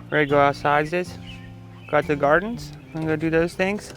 Ready to go outside, Ziz? Go out to the gardens and go do those things?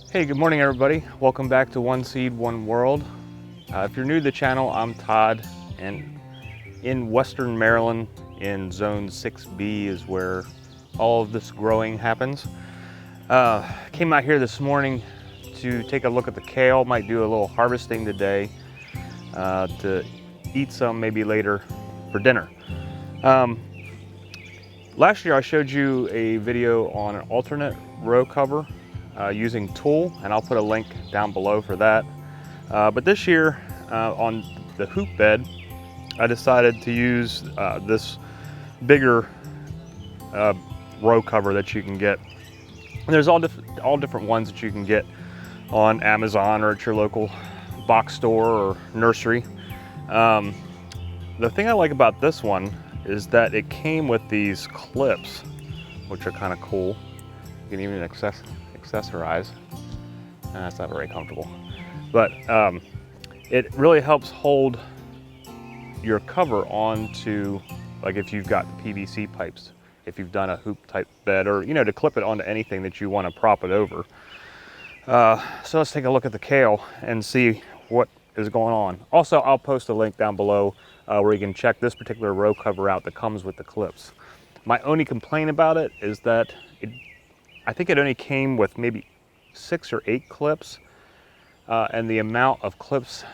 Hey, good morning everybody. Welcome back to One Seed, One World. If you're new to the channel, I'm Todd, and in Western Maryland in Zone 6B is where all of this growing happens. Came out here this morning to take a look at the kale. Might do a little harvesting today to eat some maybe later for dinner. Last year I showed you a video on an alternate row cover using tulle, and I'll put a link down below for that. But this year on the hoop bed, I decided to use this bigger row cover that you can get. And there's all different ones that you can get on Amazon or at your local box store or nursery. The thing I like about this one is that it came with these clips, which are kind of cool. You can even accessorize. That's not very comfortable, but it really helps hold your cover onto, like if you've got the PVC pipes, if you've done a hoop type bed, or to clip it onto anything that you want to prop it over. So let's take a look at the kale and see what is going on. Also, I'll post a link down below where you can check this particular row cover out that comes with the clips. My only complaint about it is that I think it only came with maybe 6 or 8 clips, and the amount of clips,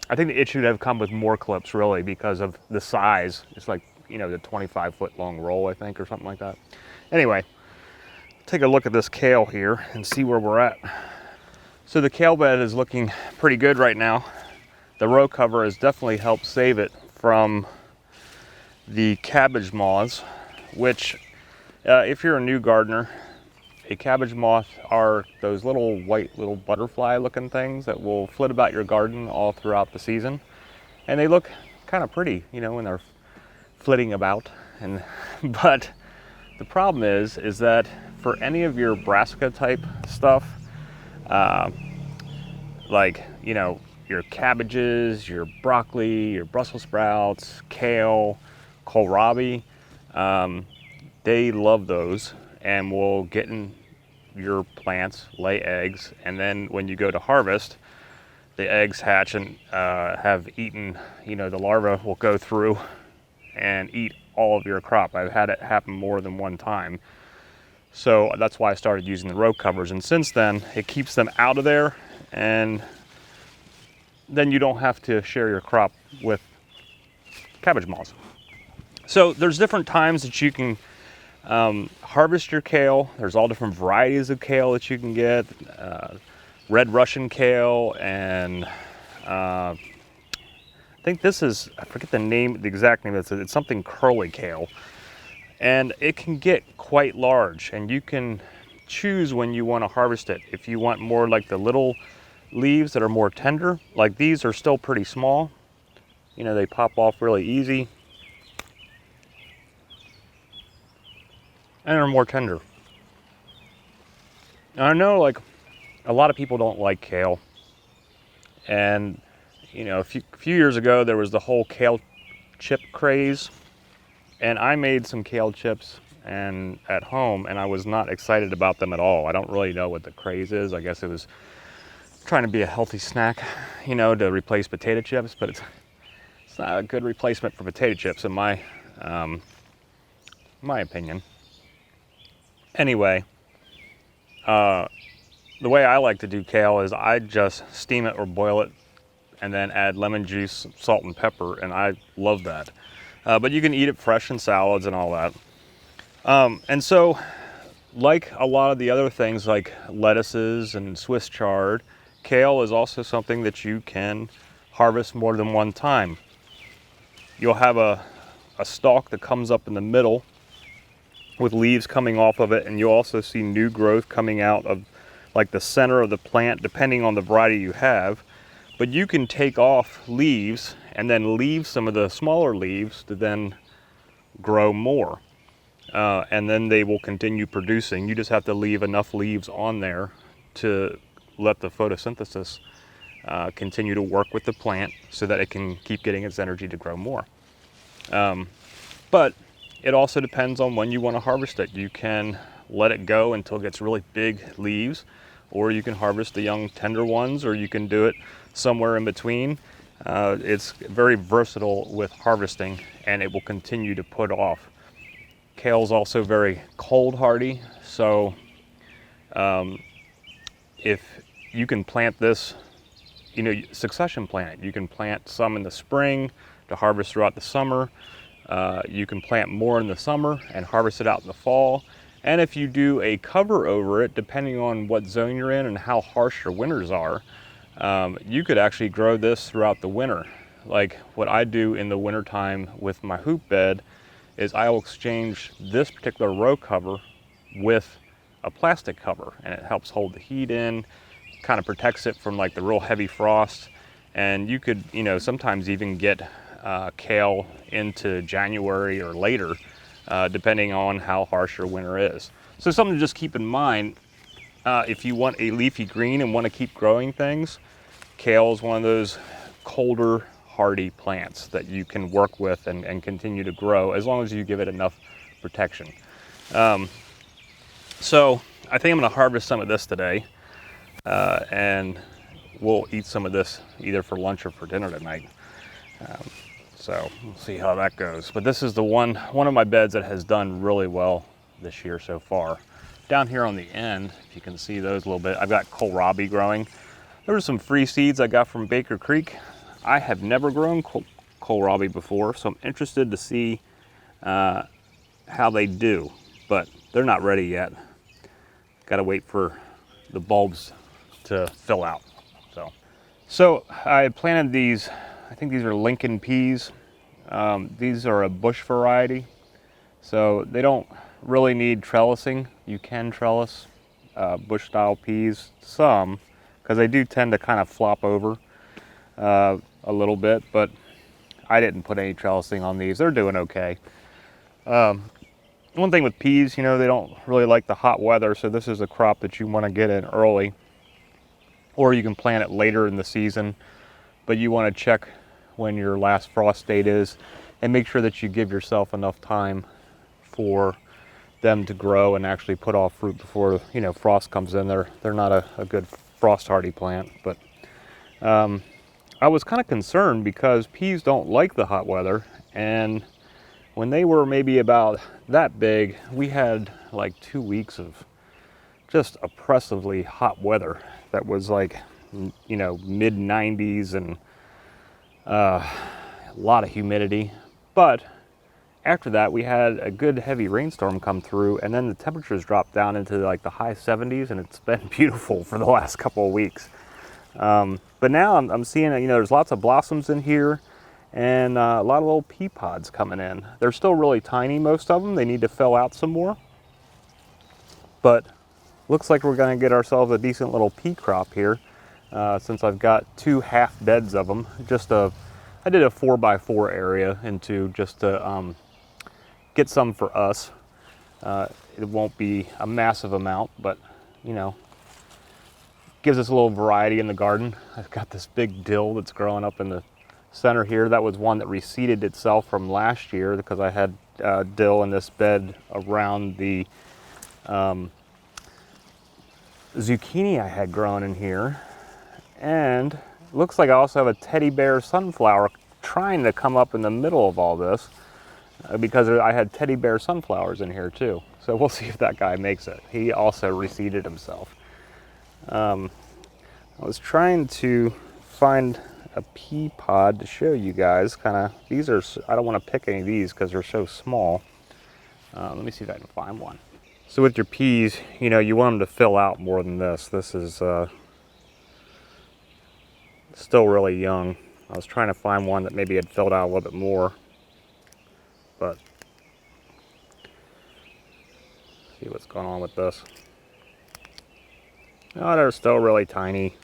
I think it should have come with more clips really because of the size. It's like, the 25-foot long roll, I think, or something like that. Anyway, take a look at this kale here and see where we're at. So the kale bed is looking pretty good right now. The row cover has definitely helped save it from the cabbage moths, which if you're a new gardener, a cabbage moth are those little white little butterfly looking things that will flit about your garden all throughout the season. And they look kind of pretty, when they're flitting about. But the problem is that for any of your brassica type stuff, like, your cabbages, your broccoli, your Brussels sprouts, kale, kohlrabi, they love those and will get in your plants, lay eggs, and then when you go to harvest, the eggs hatch and have eaten, the larva will go through and eat all of your crop. I've had it happen more than one time. So that's why I started using the row covers, and since then it keeps them out of there, and then you don't have to share your crop with cabbage moths. So there's different times that you can harvest your kale. There's all different varieties of kale that you can get. Red Russian kale, and I think this is, I forget the exact name, it's something curly kale. And it can get quite large, and you can choose when you want to harvest it. If you want more like the little leaves that are more tender, like these are still pretty small. They pop off really easy. And are more tender. Now, I know like a lot of people don't like kale, and a few years ago there was the whole kale chip craze, and I made some kale chips at home, and I was not excited about them at all. I don't really know what the craze is. I guess it was trying to be a healthy snack, to replace potato chips, but it's it's not a good replacement for potato chips in my opinion. Anyway, the way I like to do kale is I just steam it or boil it and then add lemon juice, salt and pepper, and I love that. But you can eat it fresh in salads and all that. And so, like a lot of the other things like lettuces and Swiss chard, kale is also something that you can harvest more than one time. You'll have a stalk that comes up in the middle with leaves coming off of it, and you'll also see new growth coming out of like the center of the plant, depending on the variety you have. But you can take off leaves and then leave some of the smaller leaves to then grow more. And then they will continue producing. You just have to leave enough leaves on there to let the photosynthesis continue to work with the plant so that it can keep getting its energy to grow more. But it also depends on when you want to harvest it. You can let it go until it gets really big leaves, or you can harvest the young tender ones, or you can do it somewhere in between. It's very versatile with harvesting, and it will continue to put off. Kale's also very cold hardy, so if you can plant this, succession plant it. You can plant some in the spring to harvest throughout the summer. You can plant more in the summer and harvest it out in the fall. And if you do a cover over it, depending on what zone you're in and how harsh your winters are, you could actually grow this throughout the winter. Like what I do in the wintertime with my hoop bed is I will exchange this particular row cover with a plastic cover, and it helps hold the heat in, kind of protects it from like the real heavy frost. And you could, sometimes even get kale into January or later, depending on how harsh your winter is. So something to just keep in mind, if you want a leafy green and want to keep growing things, kale is one of those colder, hardy plants that you can work with and continue to grow as long as you give it enough protection. So I think I'm going to harvest some of this today, and we'll eat some of this either for lunch or for dinner tonight. So we'll see how that goes. But this is the one of my beds that has done really well this year so far. Down here on the end, if you can see those a little bit, I've got kohlrabi growing. There were some free seeds I got from Baker Creek. I have never grown kohlrabi before, so I'm interested to see how they do, but they're not ready yet. Got to wait for the bulbs to fill out. So I planted these, I think these are Lincoln peas. These are a bush variety, so they don't really need trellising. You can trellis bush style peas some, because they do tend to kind of flop over a little bit, but I didn't put any trellising on these. They're doing okay. One thing with peas, they don't really like the hot weather, so this is a crop that you want to get in early, or you can plant it later in the season, but you want to check when your last frost date is and make sure that you give yourself enough time for them to grow and actually put off fruit before frost comes in. They're not a good frost hardy plant, but I was kind of concerned because peas don't like the hot weather, and when they were maybe about that big, we had like 2 weeks of just oppressively hot weather that was like mid 90s and a lot of humidity. But after that, we had a good heavy rainstorm come through, and then the temperatures dropped down into like the high 70s, and it's been beautiful for the last couple of weeks. But now I'm seeing, there's lots of blossoms in here, and a lot of little pea pods coming in. They're still really tiny, most of them. They need to fill out some more. But looks like we're going to get ourselves a decent little pea crop here, since I've got 2 half beds of them. I did a 4x4 area into just to get some for us. It won't be a massive amount, but gives us a little variety in the garden. I've got this big dill that's growing up in the center here. That was one that reseeded itself from last year because I had dill in this bed around the zucchini I had grown in here. And looks like I also have a teddy bear sunflower trying to come up in the middle of all this because I had teddy bear sunflowers in here too. So we'll see if that guy makes it. He also reseeded himself. I was trying to find a pea pod to show you guys. These are, I don't want to pick any of these because they're so small. Let me see if I can find one. So with your peas, you know, you want them to fill out more than this. This is still really young. I was trying to find one that maybe had filled out a little bit more, but see what's going on with this. Oh, they're still really tiny,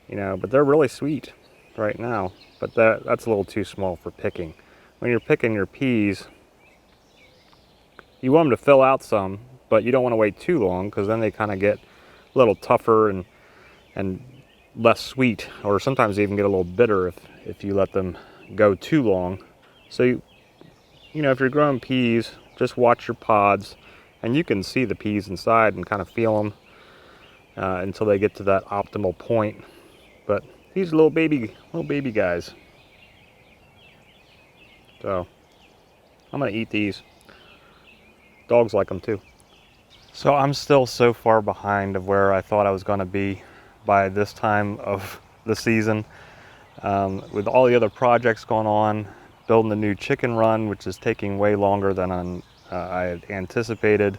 you know, but they're really sweet right now. But that's a little too small for picking. When you're picking your peas, you want them to fill out some, but you don't want to wait too long because then they kind of get a little tougher and less sweet, or sometimes they even get a little bitter if you let them go too long. So you know, if you're growing peas, just watch your pods, and you can see the peas inside and kind of feel them until they get to that optimal point. But these little baby guys. So I'm gonna eat these. Dogs like them too. So I'm still so far behind of where I thought I was gonna be by this time of the season. With all the other projects going on, building the new chicken run, which is taking way longer than I had anticipated.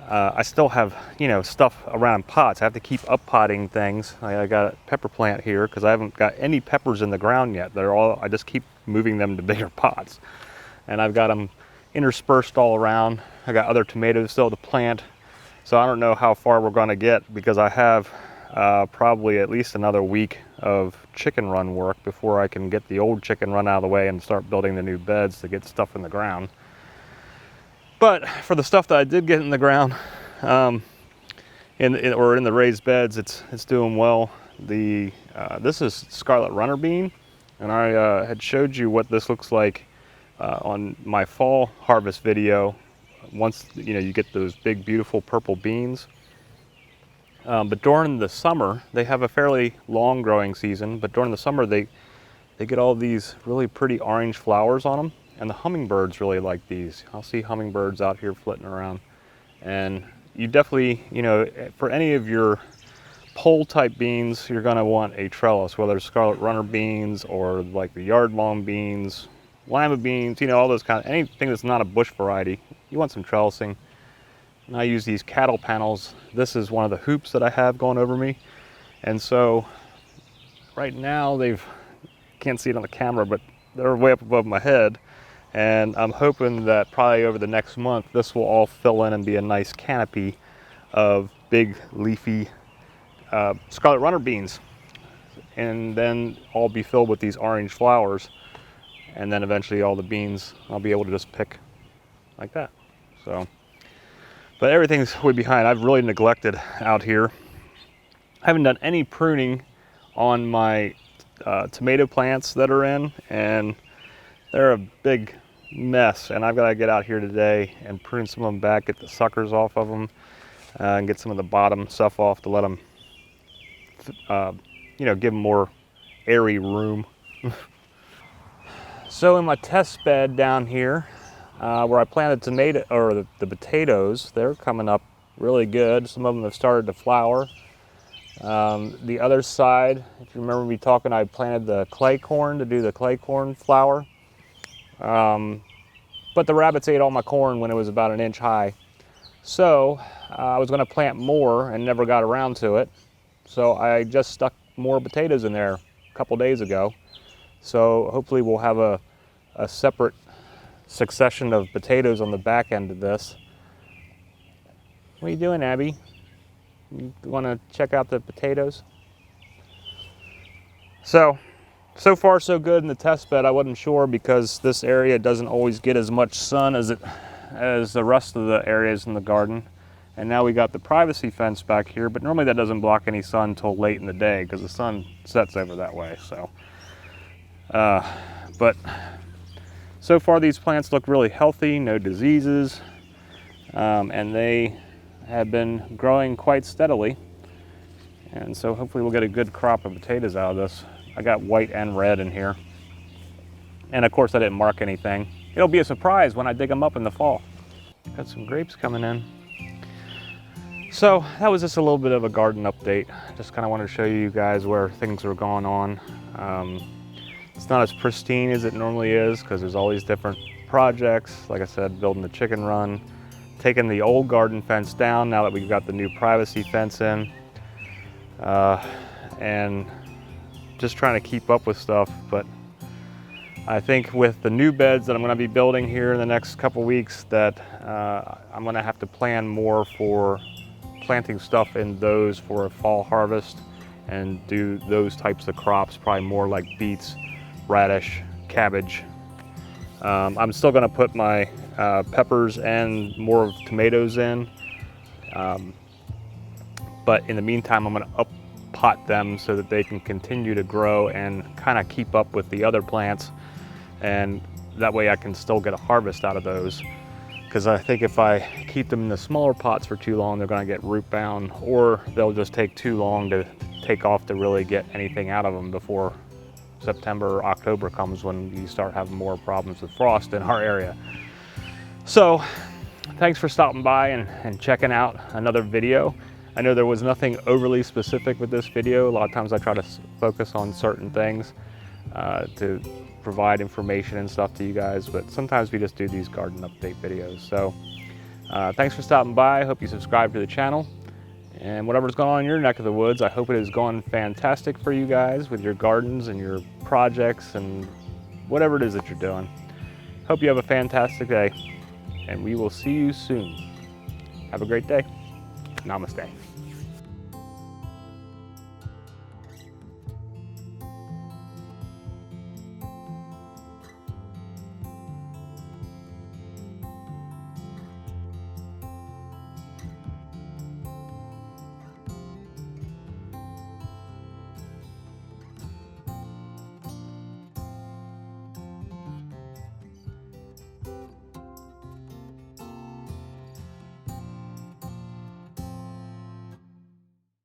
I still have, you know, stuff around pots. I have to keep up potting things. I got a pepper plant here because I haven't got any peppers in the ground yet. I just keep moving them to bigger pots. And I've got them interspersed all around. I got other tomatoes still to plant. So I don't know how far we're gonna get because I have probably at least another week of chicken run work before I can get the old chicken run out of the way and start building the new beds to get stuff in the ground. But for the stuff that I did get in the ground, or in the raised beds, it's doing well. This is scarlet runner bean, and I had showed you what this looks like on my fall harvest video. Once you know you get those big beautiful purple beans. But during the summer, they have a fairly long growing season, but during the summer they get all these really pretty orange flowers on them, and the hummingbirds really like these. I'll see hummingbirds out here flitting around. And you definitely, you know, for any of your pole type beans, you're gonna want a trellis, whether it's scarlet runner beans or like the yard long beans, lima beans, you know, all those anything that's not a bush variety, you want some trellising. And I use these cattle panels. This is one of the hoops that I have going over me. And so right now can't see it on the camera, but they're way up above my head. And I'm hoping that probably over the next month, this will all fill in and be a nice canopy of big leafy scarlet runner beans. And then all be filled with these orange flowers. And then eventually all the beans, I'll be able to just pick like that. So. But everything's way behind. I've really neglected out here. I haven't done any pruning on my tomato plants that are in, and they're a big mess. And I've got to get out here today and prune some of them back, get the suckers off of them, and get some of the bottom stuff off to let them, you know, give them more airy room. So in my test bed down here, where I planted the potatoes, they're coming up really good. Some of them have started to flower. The other side, if you remember me talking, I planted the clay corn to do the clay corn flower. But the rabbits ate all my corn when it was about an inch high. So I was going to plant more and never got around to it. So I just stuck more potatoes in there a couple days ago. So hopefully we'll have a separate succession of potatoes on the back end of this. What are you doing, Abby? You want to check out the potatoes? So far so good in the test bed. I wasn't sure because this area doesn't always get as much sun as the rest of the areas in the garden. And now we got the privacy fence back here, but normally that doesn't block any sun until late in the day because the sun sets over that way. So, but so far these plants look really healthy, no diseases, and they have been growing quite steadily. And so hopefully we'll get a good crop of potatoes out of this. I got white and red in here. And of course I didn't mark anything. It'll be a surprise when I dig them up in the fall. Got some grapes coming in. So that was just a little bit of a garden update. Just kind of wanted to show you guys where things were going on. It's not as pristine as it normally is because there's always different projects. Like I said, building the chicken run, taking the old garden fence down now that we've got the new privacy fence in, and just trying to keep up with stuff. But I think with the new beds that I'm going to be building here in the next couple weeks that I'm going to have to plan more for planting stuff in those for a fall harvest and do those types of crops, probably more like beets, radish, cabbage. I'm still going to put my peppers and more of tomatoes in, but in the meantime I'm going to pot them so that they can continue to grow and kind of keep up with the other plants, and that way I can still get a harvest out of those. Because I think if I keep them in the smaller pots for too long, they're going to get root bound, or they'll just take too long to take off to really get anything out of them before September or October comes, when you start having more problems with frost in our area. So thanks for stopping by and checking out another video. I know there was nothing overly specific with this video. A lot of times I try to focus on certain things to provide information and stuff to you guys, but sometimes we just do these garden update videos. So thanks for stopping by. I hope you subscribe to the channel, and whatever's going on in your neck of the woods, I hope it is going fantastic for you guys with your gardens and your projects and whatever it is that you're doing. Hope you have a fantastic day, and we will see you soon. Have a great day. Namaste.